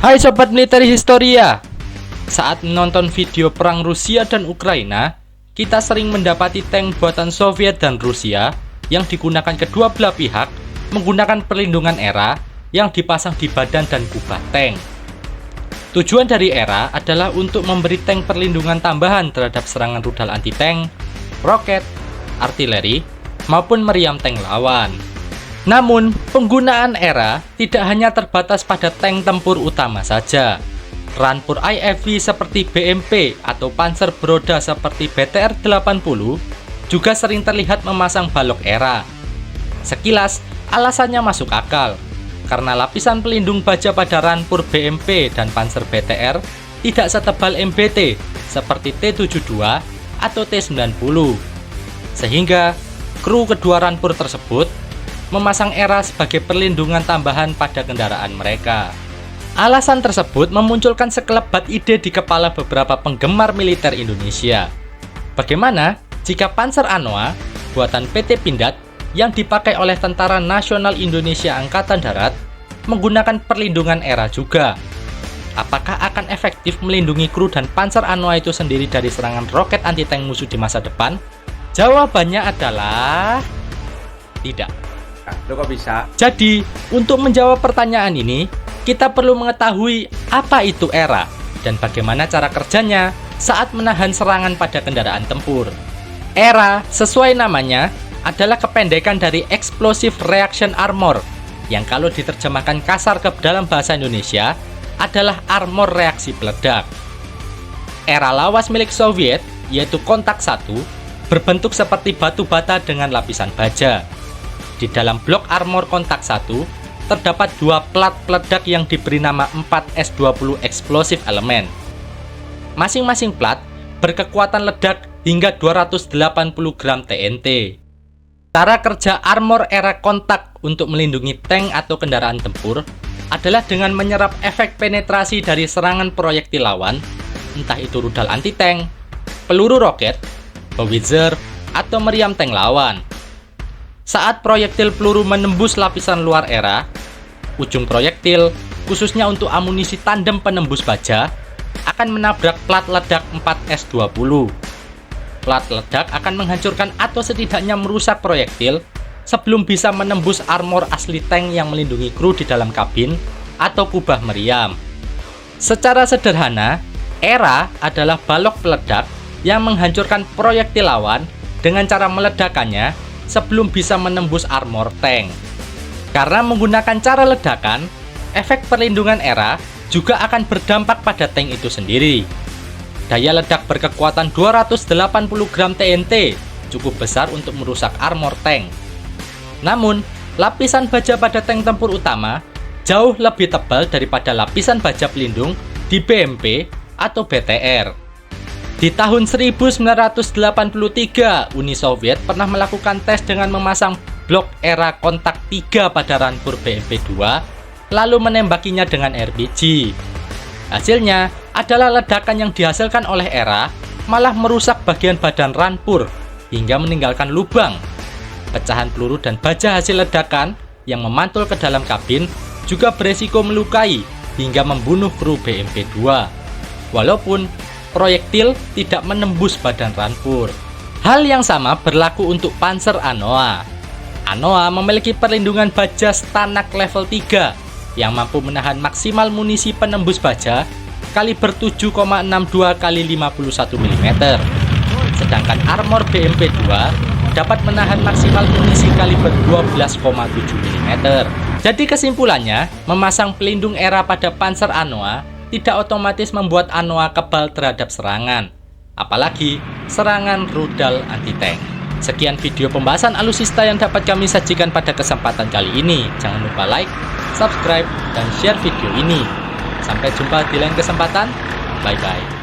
Hai Sobat Militer Historia. Saat menonton video perang Rusia dan Ukraina, kita sering mendapati tank buatan Soviet dan Rusia yang digunakan kedua belah pihak menggunakan perlindungan ERA yang dipasang di badan dan kubah tank. Tujuan dari ERA adalah untuk memberi tank perlindungan tambahan terhadap serangan rudal anti-tank, roket, artileri, maupun meriam tank lawan. Namun, penggunaan ERA tidak hanya terbatas pada tank tempur utama saja. Rampur IFV seperti BMP atau panser beroda seperti BTR-80 juga sering terlihat memasang balok ERA. Sekilas, alasannya masuk akal, karena lapisan pelindung baja pada rampur BMP dan panser BTR tidak setebal MBT seperti T-72 atau T-90. Sehingga, kru kedua rampur tersebut memasang ERA sebagai perlindungan tambahan pada kendaraan mereka. Alasan tersebut memunculkan sekelebat ide di kepala beberapa penggemar militer Indonesia. Bagaimana jika Panzer Anoa buatan PT Pindad yang dipakai oleh Tentara Nasional Indonesia Angkatan Darat menggunakan perlindungan ERA juga? Apakah akan efektif melindungi kru dan Panzer Anoa itu sendiri dari serangan roket anti-tank musuh di masa depan? Jawabannya adalah tidak. Loh, kok bisa? Jadi, untuk menjawab pertanyaan ini, kita perlu mengetahui apa itu ERA dan bagaimana cara kerjanya saat menahan serangan pada kendaraan tempur. ERA, sesuai namanya, adalah kependekan dari Explosive Reaction Armor, yang kalau diterjemahkan kasar ke dalam bahasa Indonesia adalah armor reaksi peledak. ERA lawas milik Soviet, yaitu kontak 1, berbentuk seperti batu bata dengan lapisan baja. Di dalam blok armor kontak 1, terdapat dua plat peledak yang diberi nama 4S20 Explosive Element. Masing-masing plat berkekuatan ledak hingga 280 gram TNT. Cara kerja armor ERA kontak untuk melindungi tank atau kendaraan tempur adalah dengan menyerap efek penetrasi dari serangan proyektil lawan, entah itu rudal anti-tank, peluru roket, howitzer, atau meriam tank lawan. Saat proyektil peluru menembus lapisan luar ERA, ujung proyektil, khususnya untuk amunisi tandem penembus baja, akan menabrak plat ledak 4S20. Plat ledak akan menghancurkan atau setidaknya merusak proyektil sebelum bisa menembus armor asli tank yang melindungi kru di dalam kabin atau kubah meriam. Secara sederhana, ERA adalah balok peledak yang menghancurkan proyektil lawan dengan cara meledakannya sebelum bisa menembus armor tank. Karena menggunakan cara ledakan, efek perlindungan ERA juga akan berdampak pada tank itu sendiri. Daya ledak berkekuatan 280 gram TNT cukup besar untuk merusak armor tank. Namun, lapisan baja pada tank tempur utama jauh lebih tebal daripada lapisan baja pelindung di BMP atau BTR. Di tahun 1983, Uni Soviet pernah melakukan tes dengan memasang blok ERA kontak 3 pada rampur BMP-2, lalu menembakinya dengan RPG. Hasilnya adalah ledakan yang dihasilkan oleh ERA malah merusak bagian badan rampur hingga meninggalkan lubang. Pecahan peluru dan baja hasil ledakan yang memantul ke dalam kabin juga beresiko melukai hingga membunuh kru BMP-2. Walaupun proyektil tidak menembus badan rampur. Hal yang sama berlaku untuk Panzer Anoa. Anoa memiliki perlindungan baja Stanak level 3 yang mampu menahan maksimal munisi penembus baja kaliber 7,62 x 51 mm. Sedangkan armor BMP-2 dapat menahan maksimal munisi kaliber 12,7 mm. Jadi kesimpulannya, memasang pelindung ERA pada Panzer Anoa tidak otomatis membuat Anoa kebal terhadap serangan, apalagi serangan rudal anti-tank. Sekian video pembahasan alutsista yang dapat kami sajikan pada kesempatan kali ini. Jangan lupa like, subscribe, dan share video ini. Sampai jumpa di lain kesempatan. Bye-bye.